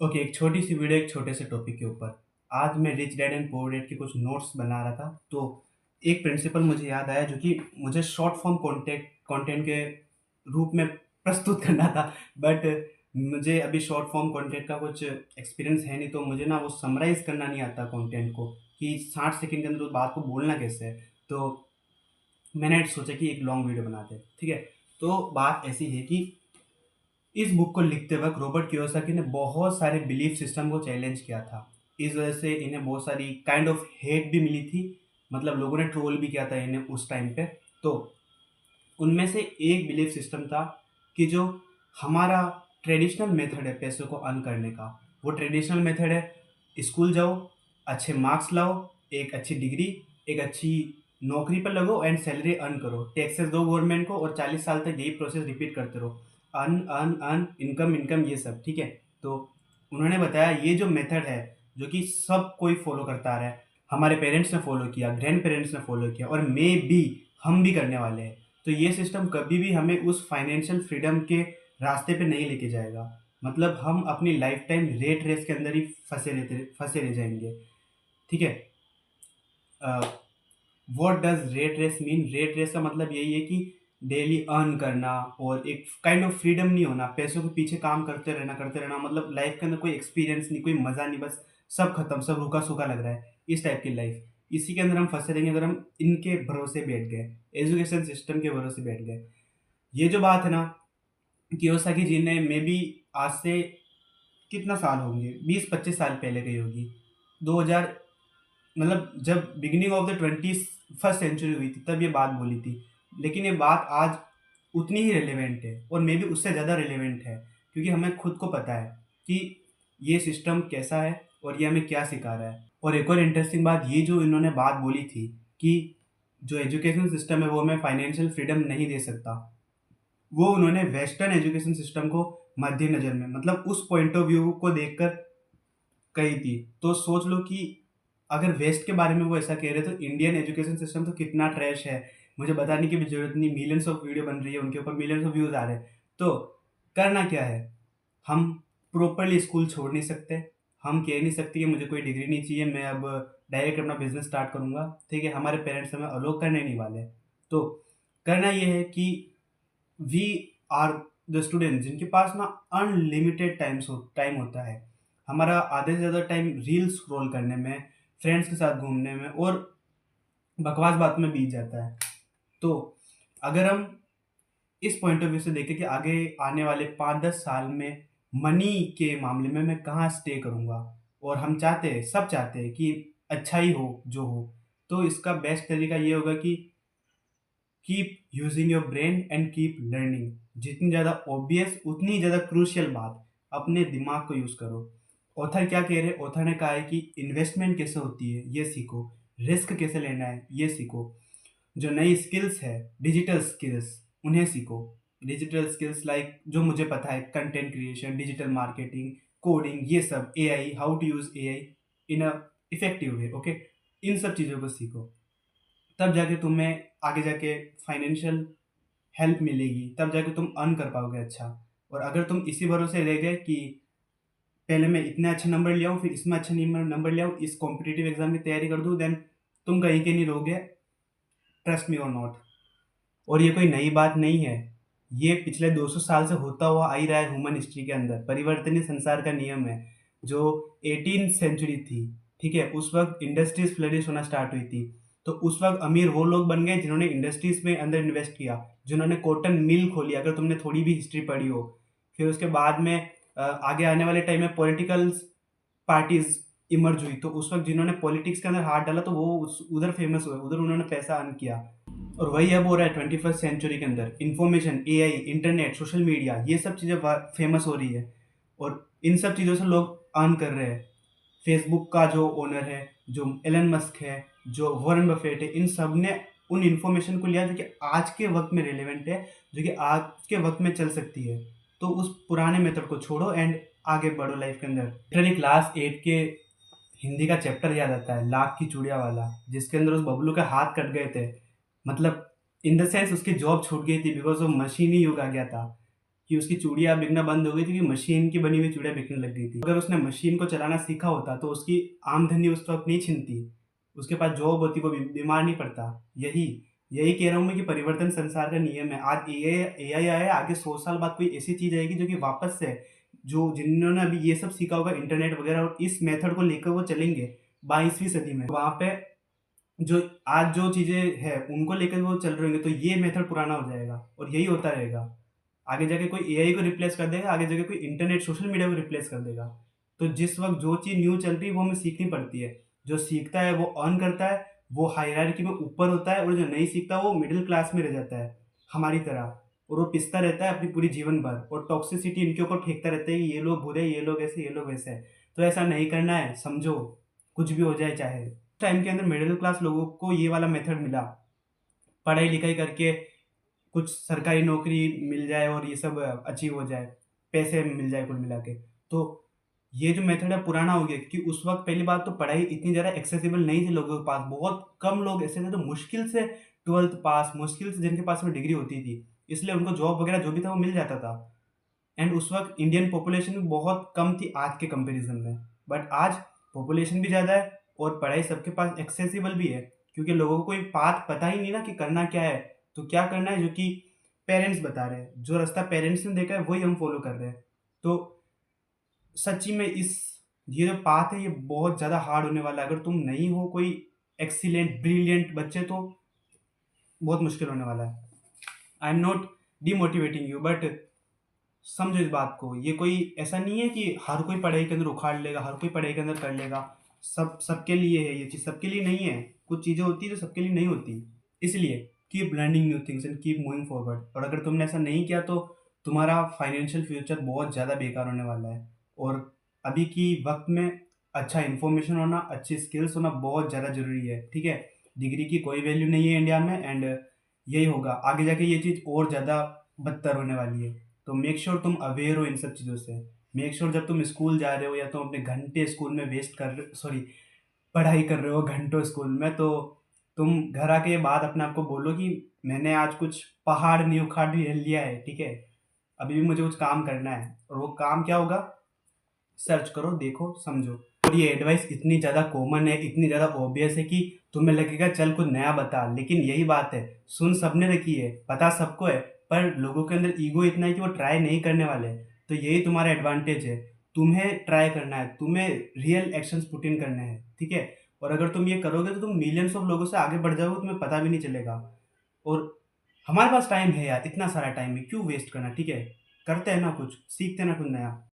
Okay, एक छोटी सी video एक छोटे से टॉपिक के ऊपर। आज मैं rich dad and poor dad के कुछ नोट्स बना रहा था, तो एक प्रिंसिपल मुझे याद आया जो कि मुझे शॉर्ट फॉर्म कंटेंट कंटेंट के रूप में प्रस्तुत करना था। बट मुझे अभी शॉर्ट फॉर्म कंटेंट का कुछ एक्सपीरियंस है नहीं, तो मुझे ना वो समराइज करना नहीं आता कंटेंट को कि 60 सेकंड के अंदर उस बात को बोलना कैसे है। तो मैंने सोचा कि एक लॉन्ग वीडियो बनाते हैं, ठीक है। तो बात ऐसी है कि इस बुक को लिखते वक्त रॉबर्ट कियोसाकी ने बहुत सारे बिलीफ सिस्टम को चैलेंज किया था। इस वजह से इन्हें बहुत सारी काइंड ऑफ हेट भी मिली थी। मतलब लोगों ने ट्रोल भी किया था इन्हें उस टाइम पे। तो उनमें से एक बिलीफ सिस्टम था कि जो हमारा ट्रेडिशनल मेथड है पैसों को अर्न करने का, वो ट्रेडिशनल मेथड है स्कूल जाओ, अच्छे मार्क्स लाओ, एक अच्छी डिग्री, एक अच्छी नौकरी पर लगो एंड सैलरी अर्न करो, टैक्सेस दो गवर्नमेंट को और 40 साल तक यही प्रोसेस रिपीट करते रहो। Earn earn earn, income income, ये सब ठीक है। तो उन्होंने बताया ये जो मेथड है, जो कि सब कोई फॉलो करता आ रहा है, हमारे पेरेंट्स ने फॉलो किया, ग्रैंड पेरेंट्स ने फॉलो किया और मे बी हम भी करने वाले हैं। तो ये सिस्टम कभी भी हमें उस फाइनेंशियल फ्रीडम के रास्ते पे नहीं लेके जाएगा। मतलब हम अपनी लाइफ टाइम रेट रेस के अंदर ही फंसे रह जाएंगे, ठीक है। What does rate race mean? Rate race का मतलब यही है कि डेली अर्न करना और एक काइंड ऑफ फ्रीडम नहीं होना, पैसों के पीछे काम करते रहना, मतलब लाइफ के अंदर कोई एक्सपीरियंस नहीं, कोई मज़ा नहीं, बस सब खत्म, सब रूखा सूखा लग रहा है, इस टाइप की लाइफ। इसी के अंदर हम फंसे रहेंगे अगर हम इनके भरोसे बैठ गए, एजुकेशन सिस्टम के भरोसे बैठ गए। ये जो बात है ना, कियोसाकी जी ने मे बी आज से कितना साल होंगे, 20-25 साल पहले कही होगी, 2000, मतलब जब beginning of the 21st century हुई थी तब ये बात बोली थी। लेकिन ये बात आज उतनी ही रिलेवेंट है और मे बी उससे ज़्यादा रिलेवेंट है, क्योंकि हमें खुद को पता है कि ये सिस्टम कैसा है और ये हमें क्या सिखा रहा है। और एक और इंटरेस्टिंग बात, ये जो इन्होंने बात बोली थी कि जो एजुकेशन सिस्टम है वो हमें फाइनेंशियल फ्रीडम नहीं दे सकता, वो उन्होंने वेस्टर्न एजुकेशन सिस्टम को मद्देनजर में, मतलब उस पॉइंट ऑफ व्यू को देखकर कही थी। तो सोच लो कि अगर वेस्ट के बारे में वो ऐसा कह रहे तो इंडियन एजुकेशन सिस्टम तो कितना ट्रैश है, मुझे बताने की भी जरूरत नहीं। मिलियंस ऑफ वीडियो बन रही है उनके ऊपर, मिलियंस ऑफ व्यूज आ रहे हैं। तो करना क्या है, हम प्रॉपरली स्कूल छोड़ नहीं सकते, हम कह नहीं सकते कि मुझे कोई डिग्री नहीं चाहिए, मैं अब डायरेक्ट अपना बिजनेस स्टार्ट करूंगा, ठीक है। हमारे पेरेंट्स हमें अलो करने नहीं वाले। तो करना ये है कि वी आर द स्टूडेंट जिनके पास ना अनलिमिटेड टाइम होता है। हमारा आधे से ज़्यादा टाइम रील स्क्रॉल करने में, फ्रेंड्स के साथ घूमने में और बकवास बात में बीत जाता है। तो अगर हम इस पॉइंट ऑफ व्यू से देखें कि आगे आने वाले 5-10 साल में मनी के मामले में मैं कहाँ स्टे करूँगा, और हम चाहते हैं, सब चाहते हैं कि अच्छा ही हो जो हो, तो इसका बेस्ट तरीका ये होगा कि keep using your brain and keep learning. जितनी ज़्यादा ऑब्वियस उतनी ज़्यादा क्रूशियल बात, अपने दिमाग को यूज़ करो। ऑथर क्या कह रहे हैं? ऑथर ने कहा है कि इन्वेस्टमेंट कैसे होती है ये सीखो, रिस्क कैसे लेना है ये सीखो, जो नई स्किल्स है, डिजिटल स्किल्स, उन्हें सीखो। डिजिटल स्किल्स लाइक जो मुझे पता है, content creation, digital marketing, coding, ये सब, AI, how to use AI in a effective way, okay. इन सब चीज़ों को सीखो, तब जाके तुम्हें आगे जाके फाइनेंशियल हेल्प मिलेगी, तब जाके तुम अर्न कर पाओगे अच्छा। और अगर तुम इसी भरोसे रह गए कि पहले मैं इतने अच्छे नंबर ले आऊँ, फिर इसमें अच्छे नंबर ले आऊँ, इस कॉम्पिटिटिव एग्जाम की तैयारी कर दूँ, देन तुम कहीं के नहीं रहोगे, ट्रस्ट मी और नॉट। और ये कोई नई बात नहीं है, ये पिछले 200 साल से होता हुआ आ ही रहा है ह्यूमन हिस्ट्री के अंदर। परिवर्तन ही संसार का नियम है। जो 18th सेंचुरी थी, ठीक है, उस वक्त इंडस्ट्रीज फ्लरिश होना स्टार्ट हुई थी। तो उस वक्त अमीर वो लोग बन गए जिन्होंने इंडस्ट्रीज में अंदर इन्वेस्ट किया, जिन्होंने कॉटन मिल खोली, अगर तुमने थोड़ी भी हिस्ट्री पढ़ी हो। फिर उसके बाद में आगे आने वाले टाइम में पॉलिटिकल पार्टीज इमर्ज हुई, तो उस वक्त जिन्होंने पॉलिटिक्स के अंदर हाथ डाला तो वो उधर फेमस हुए, उधर उन्होंने पैसा अर्न किया। और वही अब हो रहा है 21st सेंचुरी के अंदर, information, AI, internet, social media, ये सब चीज़ें फेमस हो रही है और इन सब चीज़ों से लोग अर्न कर रहे हैं। फेसबुक का जो ओनर है, जो एलन मस्क है, जो वॉरेन बफेट है, इन सब ने उन इन्फॉर्मेशन को लिया जो कि आज के वक्त में रिलेवेंट है, जो कि आज के वक्त में चल सकती है। तो उस पुराने मेथड को छोड़ो एंड आगे बढ़ो लाइफ के अंदर। लिटरली क्लास 8 के हिंदी का चैप्टर याद आता है, लाख की चूड़िया वाला, जिसके अंदर उस बबलू के हाथ कट गए थे। मतलब इन द सेंस उसकी जॉब छूट गई थी बिकॉज वो मशीनी युग आ गया था। कि उसकी चूड़ियाँ बिकना बंद हो गई थी कि मशीन की बनी हुई चूड़ियाँ बिकने लग गई थी। अगर उसने मशीन को चलाना सीखा होता तो उसकी आमदनी उस वक़्त नहीं छिनती। उसके पास जॉब होती, वो बीमार नहीं पड़ता। यही यही कह रहा हूँ मैं कि परिवर्तन संसार का नियम है। आज एआई आया है, आगे 100 साल बाद कोई ऐसी चीज़ आएगी जो कि वापस से जो जिन्होंने अभी ये सब सीखा होगा इंटरनेट वगैरह और इस मेथड को लेकर वो चलेंगे 22वीं सदी में। वहाँ पे जो आज जो चीज़ें हैं उनको लेकर वो चल रहे होंगे तो ये मेथड पुराना हो जाएगा और यही होता रहेगा। आगे जाके कोई एआई को रिप्लेस कर देगा, आगे जाके कोई इंटरनेट, सोशल मीडिया को रिप्लेस कर देगा। तो जिस वक़्त जो चीज़ न्यू चल रही है वो हमें सीखनी पड़ती है। जो सीखता है वो अर्न करता है, वो हायरार्की में ऊपर होता है और जो नहीं सीखता वो मिडल क्लास में रह जाता है, हमारी तरह। और वो पिसता रहता है अपनी पूरी जीवन भर और टॉक्सिसिटी इनके ऊपर फेंकता रहता है कि ये लोग बुरे, ये लोग ऐसे, ये लोग वैसे। तो ऐसा नहीं करना है, समझो, कुछ भी हो जाए चाहे। टाइम के अंदर मिडिल क्लास लोगों को ये वाला मेथड मिला, पढ़ाई-लिखाई करके कुछ सरकारी नौकरी मिल जाए और ये सब अचीव हो जाए, पैसे मिल जाए कुल मिला के। तो ये जो मेथड है पुराना हो गया क्योंकि उस वक़्त पहली बात तो पढ़ाई इतनी ज़्यादा एक्सेसिबल नहीं थी लोगों के पास। बहुत कम लोग ऐसे थे जो मुश्किल से 12th पास, मुश्किल से जिनके पास में डिग्री होती थी। इसलिए उनको जॉब वगैरह जो भी था वो मिल जाता था। एंड उस वक़्त इंडियन पॉपुलेशन भी बहुत कम थी आज के कंपैरिज़न में। बट आज पॉपुलेशन भी ज़्यादा है और पढ़ाई सबके पास एक्सेसिबल भी है क्योंकि लोगों को कोई पाथ पता ही नहीं ना कि करना क्या है। तो क्या करना है जो कि पेरेंट्स बता रहे हैं। जो रास्ता पेरेंट्स ने देखा है वही हम फ़ॉलो कर रहे हैं। तो सच्ची में इस ये जो पाथ है ये बहुत ज़्यादा हार्ड होने वाला है। अगर तुम नहीं हो कोई एक्सीलेंट, ब्रिलियंट बच्चे तो बहुत मुश्किल होने वाला है। I am not demotivating you but समझो इस बात को, ये कोई ऐसा नहीं है कि हर कोई पढ़ाई के अंदर उखाड़ लेगा, हर कोई पढ़ाई के अंदर कर लेगा। सबके लिए है ये चीज़, सबके लिए नहीं है। कुछ चीज़ें होती है जो सबके लिए नहीं होती। इसलिए keep learning new things and keep moving forward. और अगर तुमने ऐसा नहीं किया तो तुम्हारा फाइनेंशियल फ्यूचर बहुत ज़्यादा बेकार होने वाला है। और अभी की वक्त में अच्छा इन्फॉर्मेशन होना, अच्छी स्किल्स होना बहुत ज़्यादा ज़रूरी है, ठीक है? डिग्री की कोई वैल्यू नहीं है इंडिया में एंड यही होगा। आगे जाके ये चीज़ और ज़्यादा बदतर होने वाली है। तो मेक श्योर तुम अवेयर हो इन सब चीज़ों से। मेक श्योर जब तुम स्कूल जा रहे हो या तुम अपने घंटे स्कूल में वेस्ट कर रहे, सॉरी, पढ़ाई कर रहे हो घंटों स्कूल में, तो तुम घर आके बाद अपने आप को बोलो कि मैंने आज कुछ पहाड़ नहीं उखाड़ लिया है, ठीक है? अभी भी मुझे कुछ काम करना है और वो काम क्या होगा? सर्च करो, देखो, समझो। और ये एडवाइस इतनी ज़्यादा कॉमन है, इतनी ज़्यादा ऑब्वियस है कि तुम्हें लगेगा चल कुछ नया बता, लेकिन यही बात है, सुन सबने रखी है, पता सबको है, पर लोगों के अंदर ईगो इतना है कि वो ट्राई नहीं करने वाले। तो यही तुम्हारा एडवांटेज है। तुम्हें ट्राई करना है, तुम्हें रियल एक्शंस पुट इन करने हैं, ठीक है? और अगर तुम ये करोगे तो तुम मिलियंस ऑफ लोगों से आगे बढ़ जाओगे, तुम्हें पता भी नहीं चलेगा। और हमारे पास टाइम है यार, इतना सारा टाइम है, क्यों वेस्ट करना, ठीक है? करते हैं ना कुछ, सीखते हैं ना कुछ नया।